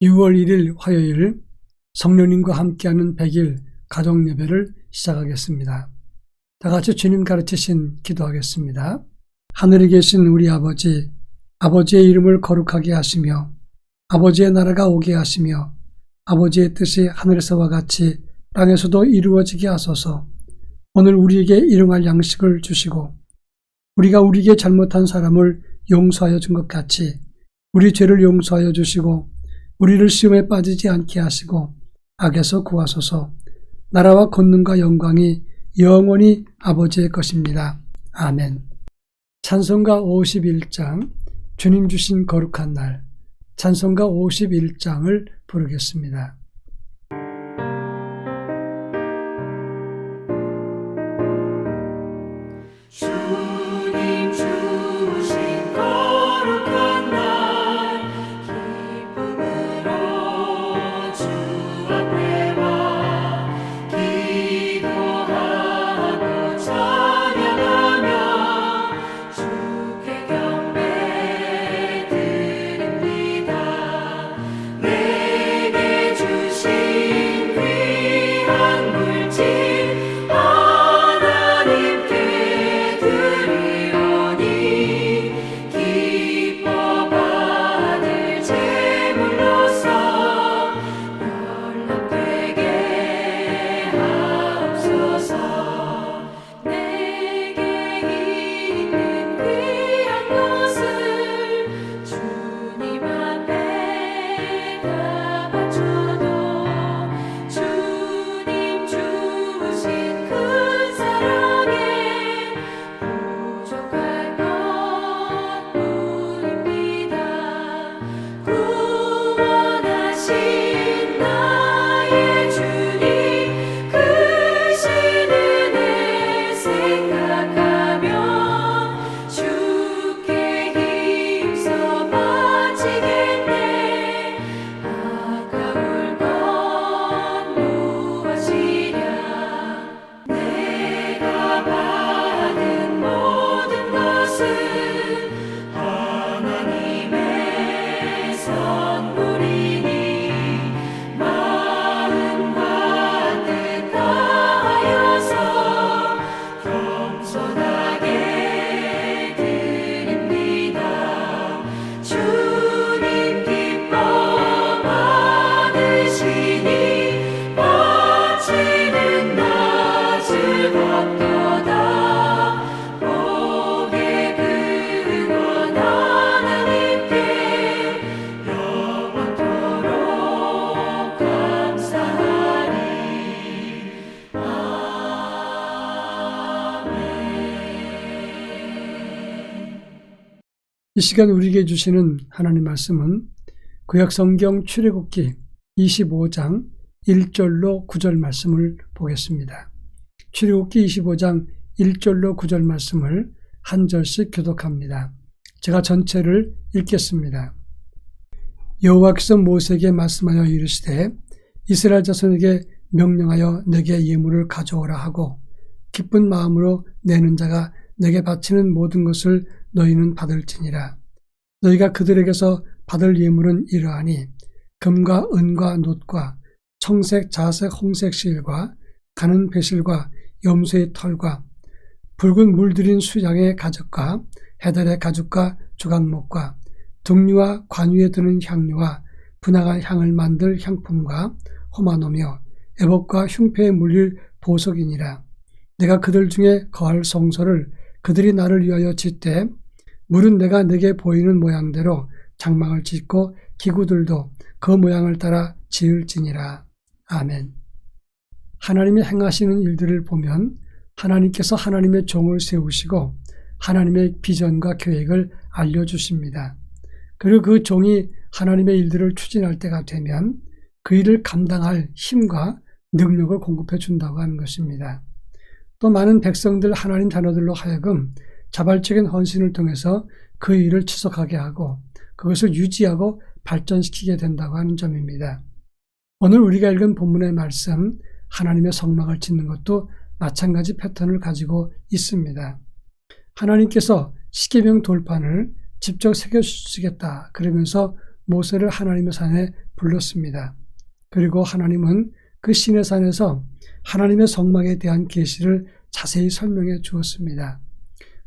6월 1일 화요일 성령님과 함께하는 100일 가정예배를 시작하겠습니다. 다 같이 주님 가르치신 기도하겠습니다. 하늘에 계신 우리 아버지, 아버지의 이름을 거룩하게 하시며 아버지의 나라가 오게 하시며 아버지의 뜻이 하늘에서와 같이 땅에서도 이루어지게 하소서. 오늘 우리에게 일용할 양식을 주시고 우리가 우리에게 잘못한 사람을 용서하여 준 것 같이 우리 죄를 용서하여 주시고 우리를 시험에 빠지지 않게 하시고 악에서 구하소서. 나라와 권능과 영광이 영원히 아버지의 것입니다. 아멘. 찬송가 51장 주님 주신 거룩한 날, 찬송가 51장을 부르겠습니다. 주님 주신 거룩한 날, 기쁨으로 주 앞에 와 기도하고 찬양하며 주께 경배 드립니다. 내게 주신 귀한 물질 하나님께 드리오니 기뻐 받을 제물로서 연락되게 하옵소서. 내게 있는 귀한 것을 주님 앞에 다 바쳐도 주님 주신 큰 사랑에 부족할 것뿐입니다. 구원하신 나의 주님 크신 은혜 생각하며 주께 힘써 바치겠네. 아까울 것 무엇이랴. 내가 받은 모든 것은 하나님의 선물이니 마음과 뜻 다하여서 겸손하게 드립니다. 주님 기뻐 받으시니 바치는 나 즐겁도다. 복의 근원 하나님께 영원토록 감사하리. 아멘. 이 시간 우리에게 주시는 하나님 말씀은 구약성경 출애굽기 25장 1절로 9절 말씀을 보겠습니다. 출애굽기 25장 1절로 9절 말씀을 한 절씩 교독합니다. 제가 전체를 읽겠습니다. 여호와께서 모세에게 말씀하여 이르시되 이스라엘 자손에게 명령하여 내게 예물을 가져오라 하고 기쁜 마음으로 내는 자가 내게 바치는 모든 것을 너희는 받을지니라. 너희가 그들에게서 받을 예물은 이러하니 금과 은과 놋과 청색, 자색, 홍색 실과 가는 배실과 염소의 털과 붉은 물들인 수양의 가죽과 해달의 가죽과 조각목과 등류와 관유에 드는 향료와 분화가 향을 만들 향품과 호마노며 애복과 흉패에 물릴 보석이니라. 내가 그들 중에 거할 성소를 그들이 나를 위하여 짓되 물은 내가 내게 보이는 모양대로 장막을 짓고 기구들도 그 모양을 따라 지을지니라. 아멘. 하나님이 행하시는 일들을 보면 하나님께서 하나님의 종을 세우시고 하나님의 비전과 계획을 알려주십니다. 그리고 그 종이 하나님의 일들을 추진할 때가 되면 그 일을 감당할 힘과 능력을 공급해 준다고 하는 것입니다. 또 많은 백성들 하나님 자녀들로 하여금 자발적인 헌신을 통해서 그 일을 지속하게 하고 그것을 유지하고 발전시키게 된다고 하는 점입니다. 오늘 우리가 읽은 본문의 말씀 하나님의 성막을 짓는 것도 마찬가지 패턴을 가지고 있습니다. 하나님께서 십계명 돌판을 직접 새겨주시겠다 그러면서 모세를 하나님의 산에 불렀습니다. 그리고 하나님은 그 시내산에서 하나님의 성막에 대한 계시를 자세히 설명해 주었습니다.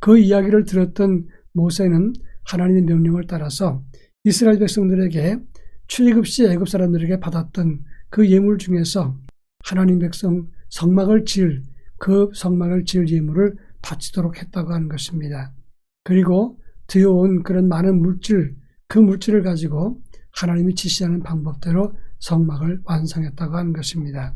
그 이야기를 들었던 모세는 하나님의 명령을 따라서 이스라엘 백성들에게 출애굽 시 애굽 사람들에게 받았던 그 예물 중에서 하나님 백성 성막을 지을 예물을 바치도록 했다고 하는 것입니다. 그리고 들여온 그런 많은 그 물질을 가지고 하나님이 지시하는 방법대로 성막을 완성했다고 하는 것입니다.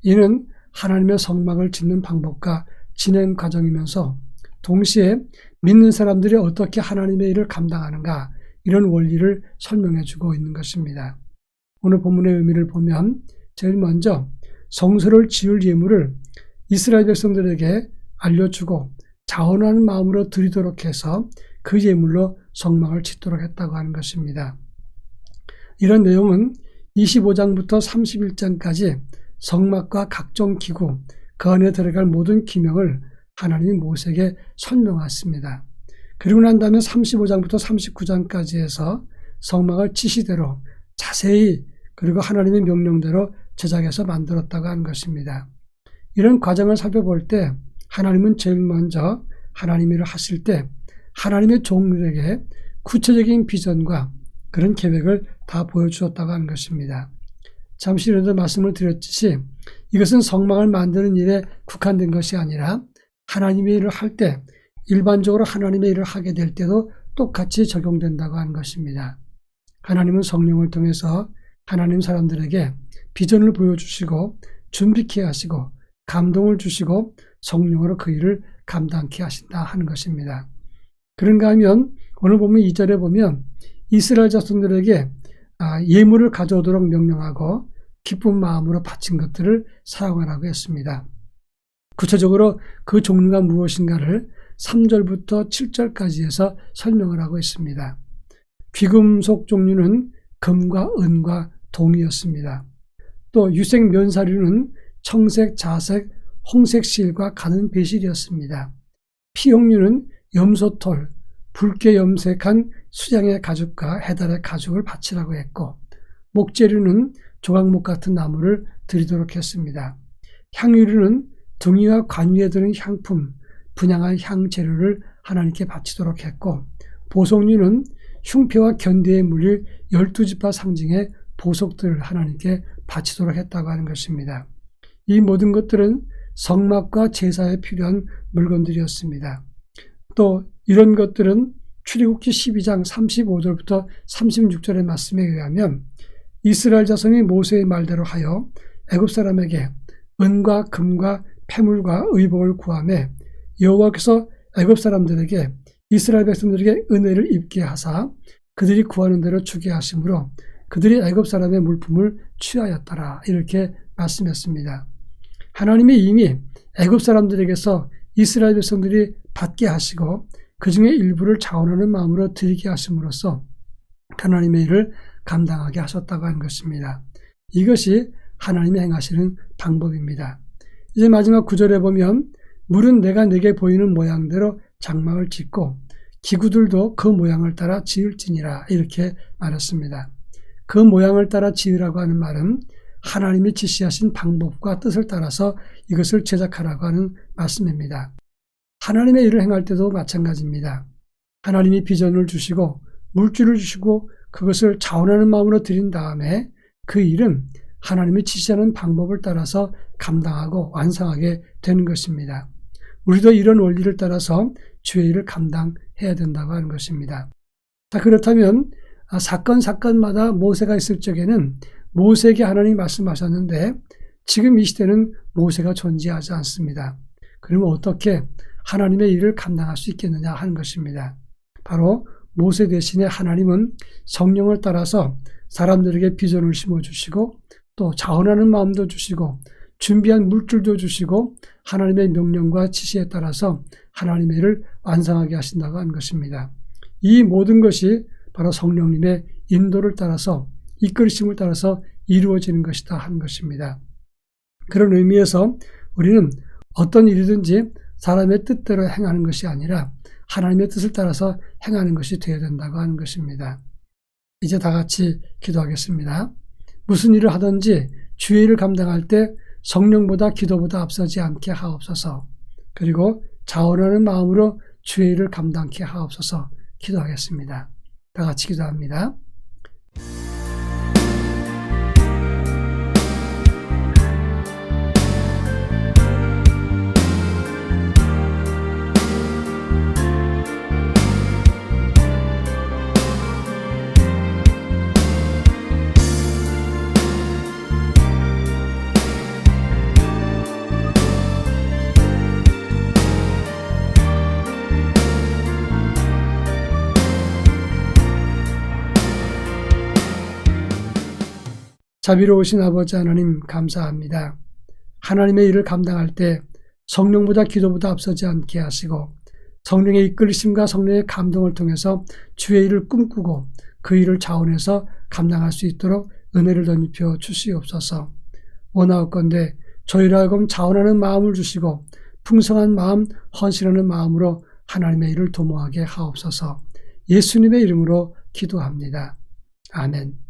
이는 하나님의 성막을 짓는 방법과 진행 과정이면서 동시에 믿는 사람들이 어떻게 하나님의 일을 감당하는가, 이런 원리를 설명해 주고 있는 것입니다. 오늘 본문의 의미를 보면 제일 먼저 성소를 지을 예물을 이스라엘 백성들에게 알려주고 자원하는 마음으로 드리도록 해서 그 예물로 성막을 짓도록 했다고 하는 것입니다. 이런 내용은 25장부터 31장까지 성막과 각종 기구, 그 안에 들어갈 모든 기명을 하나님이 모세에게 설명했습니다. 그리고 난 다음에 35장부터 39장까지 해서 성막을 지시대로 자세히 그리고 하나님의 명령대로 제작해서 만들었다고 하는 것입니다. 이런 과정을 살펴볼 때 하나님은 제일 먼저 하나님의 일을 하실 때 하나님의 종들에게 구체적인 비전과 그런 계획을 다 보여주었다고 하는 것입니다. 잠시 전에도 말씀을 드렸듯이 이것은 성막을 만드는 일에 국한된 것이 아니라 하나님의 일을 할 때 일반적으로 하나님의 일을 하게 될 때도 똑같이 적용된다고 하는 것입니다. 하나님은 성령을 통해서 하나님 사람들에게 비전을 보여주시고 준비케 하시고 감동을 주시고 성령으로 그 일을 감당케 하신다 하는 것입니다. 그런가 하면 오늘 보면 2절에 보면 이스라엘 자손들에게 예물을 가져오도록 명령하고 기쁜 마음으로 바친 것들을 사용하라고 했습니다. 구체적으로 그 종류가 무엇인가를 3절부터 7절까지 해서 설명을 하고 있습니다. 귀금속 종류는 금과 은과 동이었습니다. 또 유색 면사류는 청색, 자색, 홍색 실과 가는 배실이었습니다. 피용류는 염소털, 붉게 염색한 수양의 가죽과 해달의 가죽을 바치라고 했고, 목재류는 조각목 같은 나무를 드리도록 했습니다. 향유류는 등이와 관유에 드는 향품, 분향한 향재료를 하나님께 바치도록 했고, 보석류는 흉패와 견대에 물릴 12지파 상징의 보석들을 하나님께 바치도록 했다고 하는 것입니다. 이 모든 것들은 성막과 제사에 필요한 물건들이었습니다. 또 이런 것들은 출애굽기 12장 35절부터 36절의 말씀에 의하면 이스라엘 자손이 모세의 말대로 하여 애굽 사람에게 은과 금과 폐물과 의복을 구하매 여호와께서 애굽 사람들에게 이스라엘 백성들에게 은혜를 입게 하사 그들이 구하는 대로 주게 하심으로 그들이 애굽 사람의 물품을 취하였더라, 이렇게 말씀했습니다. 하나님이 이미 애굽 사람들에게서 이스라엘 백성들이 받게 하시고 그 중에 일부를 자원하는 마음으로 드리게 하심으로써 하나님의 일을 감당하게 하셨다고 하는 것입니다. 이것이 하나님이 행하시는 방법입니다. 이제 마지막 9절에 보면 물은 내가 내게 보이는 모양대로 장막을 짓고 기구들도 그 모양을 따라 지을지니라, 이렇게 말했습니다. 그 모양을 따라 지으라고 하는 말은 하나님이 지시하신 방법과 뜻을 따라서 이것을 제작하라고 하는 말씀입니다. 하나님의 일을 행할 때도 마찬가지입니다. 하나님이 비전을 주시고 물질을 주시고 그것을 자원하는 마음으로 드린 다음에 그 일은 하나님이 지시하는 방법을 따라서 감당하고 완성하게 되는 것입니다. 우리도 이런 원리를 따라서 주의 일을 감당해야 된다고 하는 것입니다. 자, 그렇다면 사건마다 모세가 있을 적에는 모세에게 하나님이 말씀하셨는데 지금 이 시대는 모세가 존재하지 않습니다. 그러면 어떻게 하나님의 일을 감당할 수 있겠느냐 하는 것입니다. 바로 모세 대신에 하나님은 성령을 따라서 사람들에게 비전을 심어주시고 또 자원하는 마음도 주시고 준비한 물질도 주시고 하나님의 명령과 지시에 따라서 하나님의 일을 완성하게 하신다고 하는 것입니다. 이 모든 것이 바로 성령님의 인도를 따라서 이끌으심을 따라서 이루어지는 것이다 하는 것입니다. 그런 의미에서 우리는 어떤 일이든지 사람의 뜻대로 행하는 것이 아니라 하나님의 뜻을 따라서 행하는 것이 되어야 된다고 하는 것입니다. 이제 다 같이 기도하겠습니다. 무슨 일을 하든지 주의 일을 감당할 때 성령보다 기도보다 앞서지 않게 하옵소서. 그리고 자원하는 마음으로 주의 일을 감당케 하옵소서. 기도하겠습니다. 다 같이 기도합니다. 자비로우신 아버지 하나님 감사합니다. 하나님의 일을 감당할 때 성령보다 기도보다 앞서지 않게 하시고 성령의 이끌리심과 성령의 감동을 통해서 주의 일을 꿈꾸고 그 일을 자원해서 감당할 수 있도록 은혜를 덧입혀 주시옵소서. 원하옵건대 저희로 하여금 자원하는 마음을 주시고 풍성한 마음, 헌신하는 마음으로 하나님의 일을 도모하게 하옵소서. 예수님의 이름으로 기도합니다. 아멘.